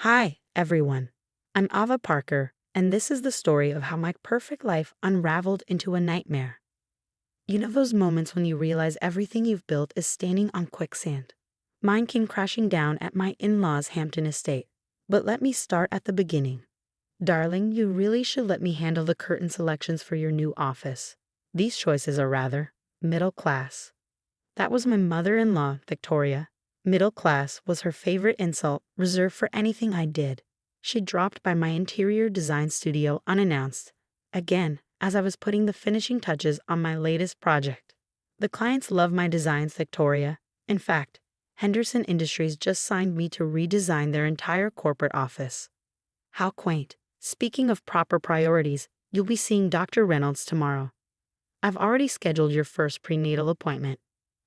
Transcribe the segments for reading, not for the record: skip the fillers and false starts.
Hi, everyone. I'm Ava Parker, and this is the story of how my perfect life unraveled into a nightmare. You know those moments when you realize everything you've built is standing on quicksand? Mine came crashing down at my in-laws' Hampton estate. But let me start at the beginning. Darling, you really should let me handle the curtain selections for your new office. These choices are rather middle class. That was my mother-in-law, Victoria. Middle class was her favorite insult, reserved for anything I did. She dropped by my interior design studio unannounced, again, as I was putting the finishing touches on my latest project. The clients love my designs, Victoria. In fact, Henderson Industries just signed me to redesign their entire corporate office. How quaint. Speaking of proper priorities, you'll be seeing Dr. Reynolds tomorrow. I've already scheduled your first prenatal appointment.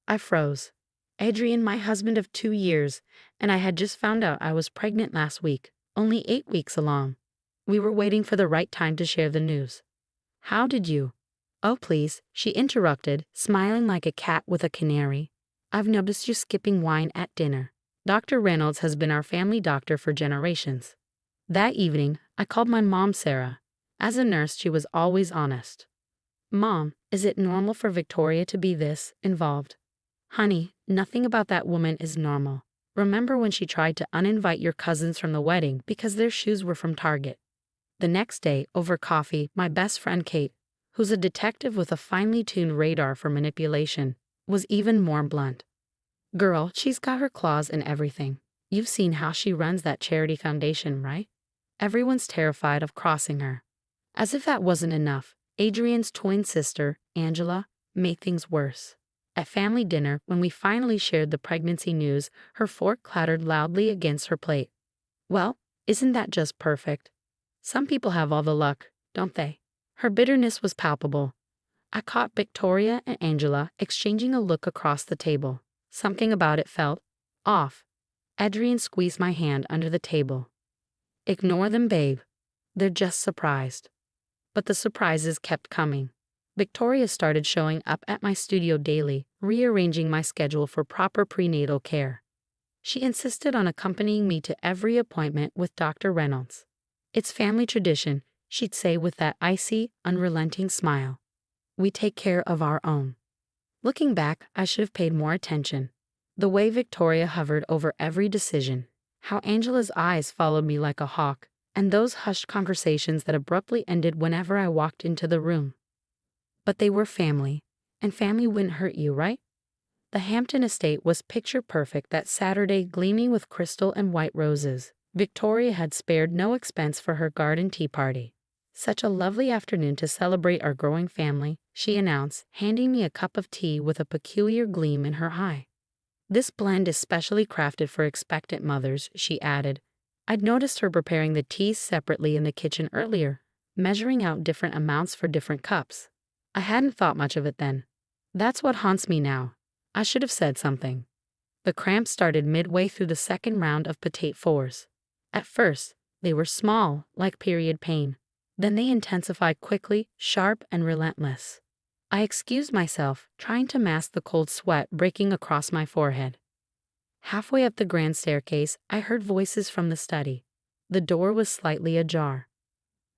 I froze. Adrian, my husband of 2 years, and I had just found out I was pregnant last week, only 8 weeks along. We were waiting for the right time to share the news. How did you? Oh, please, she interrupted, smiling like a cat with a canary. I've noticed you skipping wine at dinner. Dr. Reynolds has been our family doctor for generations. That evening, I called my mom, Sarah. As a nurse, she was always honest. Mom, is it normal for Victoria to be this involved? Honey, nothing about that woman is normal. Remember when she tried to uninvite your cousins from the wedding because their shoes were from Target? The next day, over coffee, my best friend Kate, who's a detective with a finely tuned radar for manipulation, was even more blunt. Girl, she's got her claws in everything. You've seen how she runs that charity foundation, right? Everyone's terrified of crossing her. As if that wasn't enough, Adrian's twin sister, Angela, made things worse. At family dinner, when we finally shared the pregnancy news, her fork clattered loudly against her plate. Well, isn't that just perfect? Some people have all the luck, don't they? Her bitterness was palpable. I caught Victoria and Angela exchanging a look across the table. Something about it felt off. Adrian squeezed my hand under the table. Ignore them, babe. They're just surprised. But the surprises kept coming. Victoria started showing up at my studio daily, rearranging my schedule for proper prenatal care. She insisted on accompanying me to every appointment with Dr. Reynolds. It's family tradition, she'd say with that icy, unrelenting smile. We take care of our own. Looking back, I should have paid more attention. The way Victoria hovered over every decision, how Angela's eyes followed me like a hawk, and those hushed conversations that abruptly ended whenever I walked into the room. But they were family, and family wouldn't hurt you, right? The Hampton estate was picture perfect that Saturday, gleaming with crystal and white roses. Victoria had spared no expense for her garden tea party. Such a lovely afternoon to celebrate our growing family, she announced, handing me a cup of tea with a peculiar gleam in her eye. This blend is specially crafted for expectant mothers, she added. I'd noticed her preparing the teas separately in the kitchen earlier, measuring out different amounts for different cups. I hadn't thought much of it then. That's what haunts me now. I should have said something. The cramps started midway through the second round of potato fours. At first, they were small, like period pain. Then they intensified quickly, sharp and relentless. I excused myself, trying to mask the cold sweat breaking across my forehead. Halfway up the grand staircase, I heard voices from the study. The door was slightly ajar.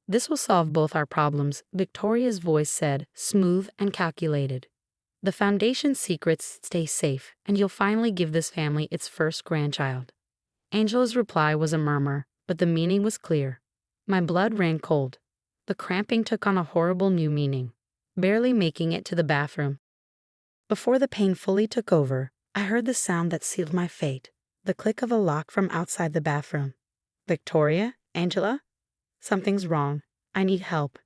This will solve both our problems, Victoria's voice said, smooth and calculated. The foundation's secrets stay safe, and you'll finally give this family its first grandchild. Angela's reply was a murmur, but the meaning was clear. My blood ran cold. The cramping took on a horrible new meaning. Barely making it to the bathroom. Before the pain fully took over, I heard the sound that sealed my fate, the click of a lock from outside the bathroom. Victoria? Angela? Something's wrong. I need help.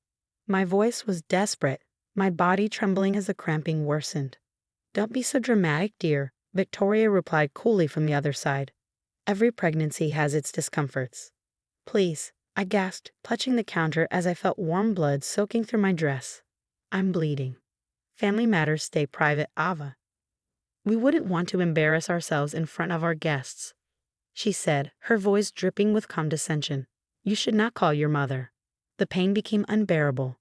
My voice was desperate, my body trembling as the cramping worsened. Don't be so dramatic, dear, Victoria replied coolly from the other side. Every pregnancy has its discomforts. Please, I gasped, clutching the counter as I felt warm blood soaking through my dress. I'm bleeding. Family matters stay private, Ava. We wouldn't want to embarrass ourselves in front of our guests, she said, her voice dripping with condescension. You should not call your mother. The pain became unbearable.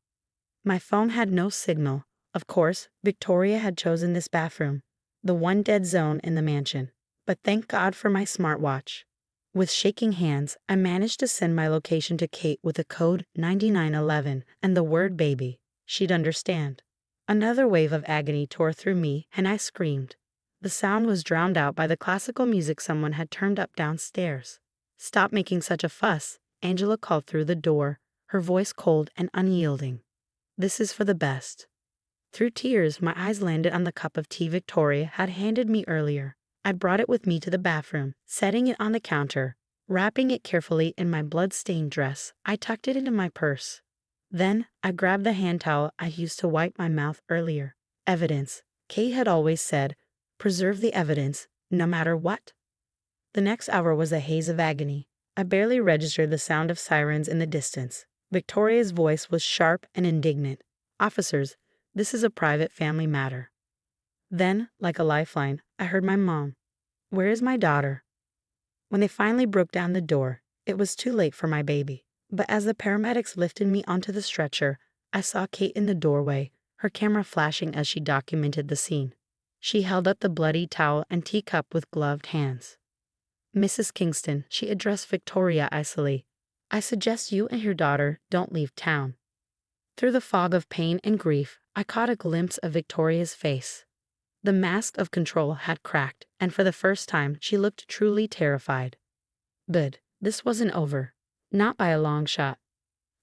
My phone had no signal. Of course, Victoria had chosen this bathroom, the one dead zone in the mansion. But thank God for my smartwatch. With shaking hands, I managed to send my location to Kate with a code 9911 and the word baby. She'd understand. Another wave of agony tore through me, and I screamed. The sound was drowned out by the classical music someone had turned up downstairs. "Stop making such a fuss," Angela called through the door, her voice cold and unyielding. "This is for the best." Through tears, my eyes landed on the cup of tea Victoria had handed me earlier. I brought it with me to the bathroom, setting it on the counter. Wrapping it carefully in my blood-stained dress, I tucked it into my purse. Then, I grabbed the hand towel I used to wipe my mouth earlier. Evidence. Kate had always said, "Preserve the evidence, no matter what." The next hour was a haze of agony. I barely registered the sound of sirens in the distance. Victoria's voice was sharp and indignant. "Officers, this is a private family matter." Then, like a lifeline, I heard my mom. "Where is my daughter?" When they finally broke down the door, it was too late for my baby. But as the paramedics lifted me onto the stretcher, I saw Kate in the doorway, her camera flashing as she documented the scene. She held up the bloody towel and teacup with gloved hands. "Mrs. Kingston," she addressed Victoria icily, "I suggest you and your daughter don't leave town." Through the fog of pain and grief, I caught a glimpse of Victoria's face. The mask of control had cracked, and for the first time she looked truly terrified. Good. This wasn't over. Not by a long shot.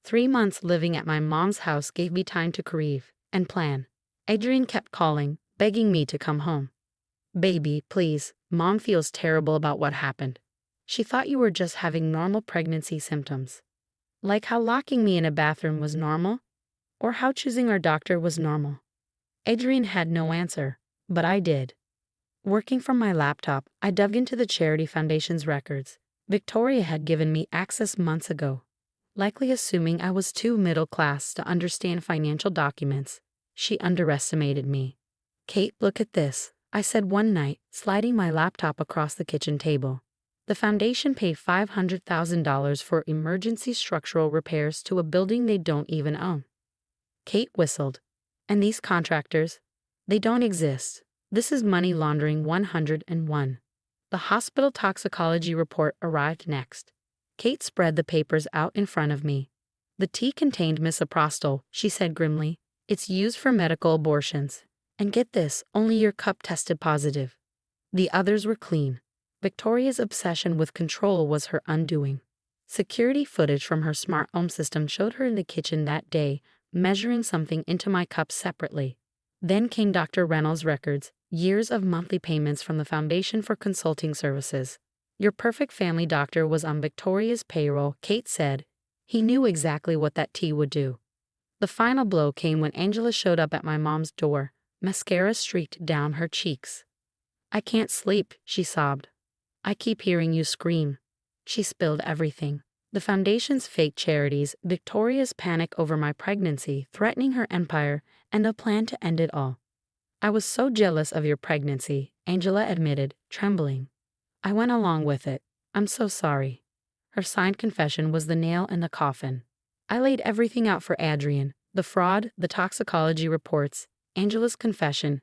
3 months living at my mom's house gave me time to grieve and plan. Adrian kept calling, begging me to come home. "Baby, please, Mom feels terrible about what happened. She thought you were just having normal pregnancy symptoms." Like how locking me in a bathroom was normal, or how choosing our doctor was normal. Adrian had no answer, but I did. Working from my laptop, I dug into the Charity Foundation's records. Victoria had given me access months ago. Likely assuming I was too middle class to understand financial documents, she underestimated me. "Kate, look at this," I said one night, sliding my laptop across the kitchen table. The foundation paid $500,000 for emergency structural repairs to a building they don't even own. Kate whistled. "And these contractors? They don't exist. This is money laundering 101. The hospital toxicology report arrived next. Kate spread the papers out in front of me. "The tea contained misoprostol," she said grimly. "It's used for medical abortions. And get this, only your cup tested positive. The others were clean." Victoria's obsession with control was her undoing. Security footage from her smart home system showed her in the kitchen that day, measuring something into my cup separately. Then came Dr. Reynolds' records, years of monthly payments from the Foundation for Consulting Services. "Your perfect family doctor was on Victoria's payroll," Kate said. "He knew exactly what that tea would do." The final blow came when Angela showed up at my mom's door, mascara streaked down her cheeks. "I can't sleep," she sobbed. "I keep hearing you scream." She spilled everything. The Foundation's fake charities, Victoria's panic over my pregnancy, threatening her empire, and a plan to end it all. "I was so jealous of your pregnancy," Angela admitted, trembling. "I went along with it. I'm so sorry." Her signed confession was the nail in the coffin. I laid everything out for Adrian, the fraud, the toxicology reports, Angela's confession,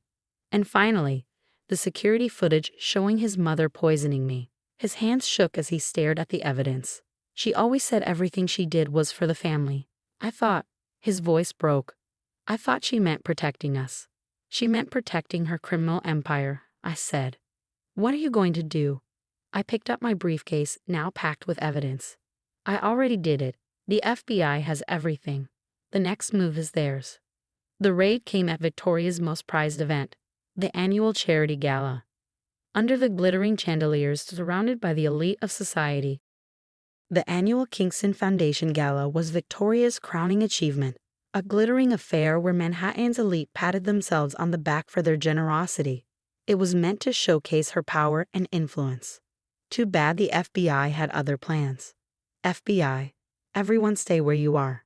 and finally, the security footage showing his mother poisoning me. His hands shook as he stared at the evidence. "She always said everything she did was for the family. I thought," his voice broke, "I thought she meant protecting us." "She meant protecting her criminal empire," I said. "What are you going to do?" I picked up my briefcase, now packed with evidence. "I already did it. The FBI has everything. The next move is theirs." The raid came at Victoria's most prized event, the annual charity gala. Under the glittering chandeliers surrounded by the elite of society, the annual Kingston Foundation Gala was Victoria's crowning achievement, a glittering affair where Manhattan's elite patted themselves on the back for their generosity. It was meant to showcase her power and influence. Too bad the FBI had other plans. "FBI, everyone stay where you are."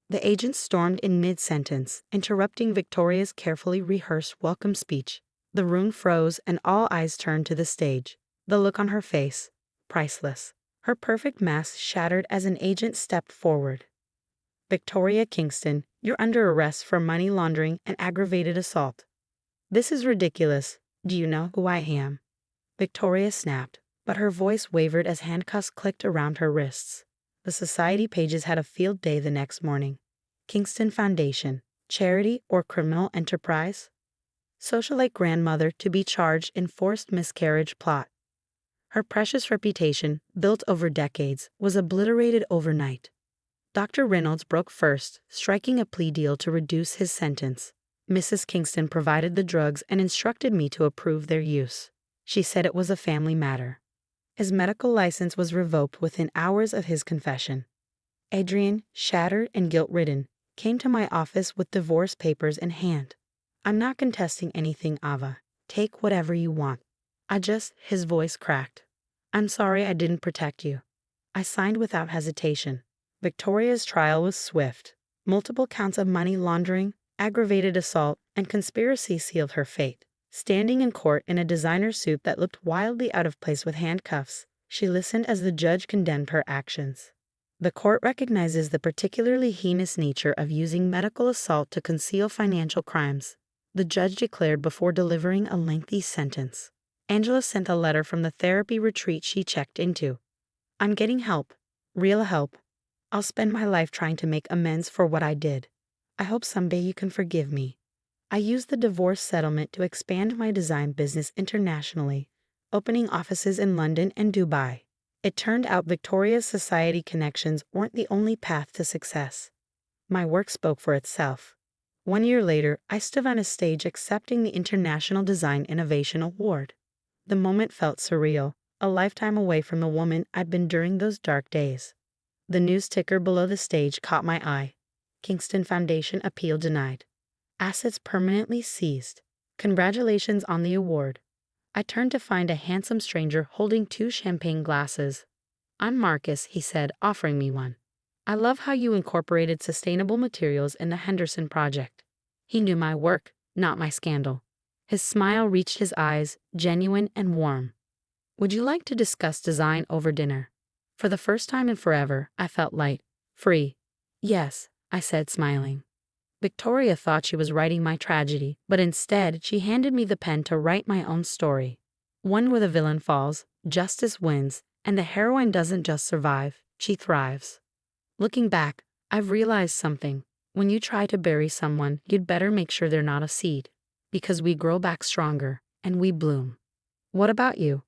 The agent stormed in mid-sentence, interrupting Victoria's carefully rehearsed welcome speech. The room froze and all eyes turned to the stage. The look on her face, priceless. Her perfect mask shattered as an agent stepped forward. "Victoria Kingston, you're under arrest for money laundering and aggravated assault." "This is ridiculous. Do you know who I am?" Victoria snapped. But her voice wavered as handcuffs clicked around her wrists. The society pages had a field day the next morning. Kingston Foundation, charity or criminal enterprise? Socialite grandmother to be charged in forced miscarriage plot. Her precious reputation, built over decades, was obliterated overnight. Dr. Reynolds broke first, striking a plea deal to reduce his sentence. Mrs. Kingston provided the drugs and instructed me to approve their use. She said it was a family matter. His medical license was revoked within hours of his confession. Adrian, shattered and guilt-ridden, came to my office with divorce papers in hand. "I'm not contesting anything, Ava. Take whatever you want." His voice cracked. "I'm sorry I didn't protect you." I signed without hesitation. Victoria's trial was swift. Multiple counts of money laundering, aggravated assault, and conspiracy sealed her fate. Standing in court in a designer suit that looked wildly out of place with handcuffs, she listened as the judge condemned her actions. The court recognizes the particularly heinous nature of using medical assault to conceal financial crimes, the judge declared before delivering a lengthy sentence. Angela sent a letter from the therapy retreat she checked into. "I'm getting help. Real help. I'll spend my life trying to make amends for what I did. I hope someday you can forgive me." I used the divorce settlement to expand my design business internationally, opening offices in London and Dubai. It turned out Victoria's society connections weren't the only path to success. My work spoke for itself. 1 year later, I stood on a stage accepting the International Design Innovation Award. The moment felt surreal, a lifetime away from the woman I'd been during those dark days. The news ticker below the stage caught my eye. Kingston Foundation appeal denied. Assets permanently seized. Congratulations on the award. I turned to find a handsome stranger holding 2 champagne glasses. "I'm Marcus," he said, offering me one. "I love how you incorporated sustainable materials in the Henderson project." He knew my work, not my scandal. His smile reached his eyes, genuine and warm. "Would you like to discuss design over dinner?" For the first time in forever, I felt light, free. "Yes," I said, smiling. Victoria thought she was writing my tragedy, but instead she handed me the pen to write my own story. One where the villain falls, justice wins, and the heroine doesn't just survive, she thrives. Looking back, I've realized something. When you try to bury someone, you'd better make sure they're not a seed. Because we grow back stronger, and we bloom. What about you?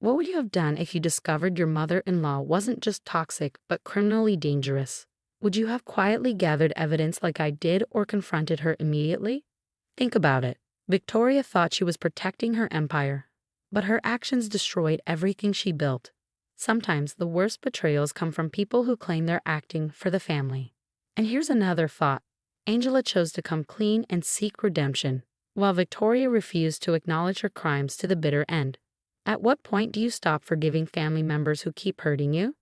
What would you have done if you discovered your mother-in-law wasn't just toxic, but criminally dangerous? Would you have quietly gathered evidence like I did or confronted her immediately? Think about it. Victoria thought she was protecting her empire, but her actions destroyed everything she built. Sometimes the worst betrayals come from people who claim they're acting for the family. And here's another thought. Angela chose to come clean and seek redemption, while Victoria refused to acknowledge her crimes to the bitter end. At what point do you stop forgiving family members who keep hurting you?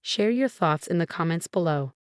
Share your thoughts in the comments below.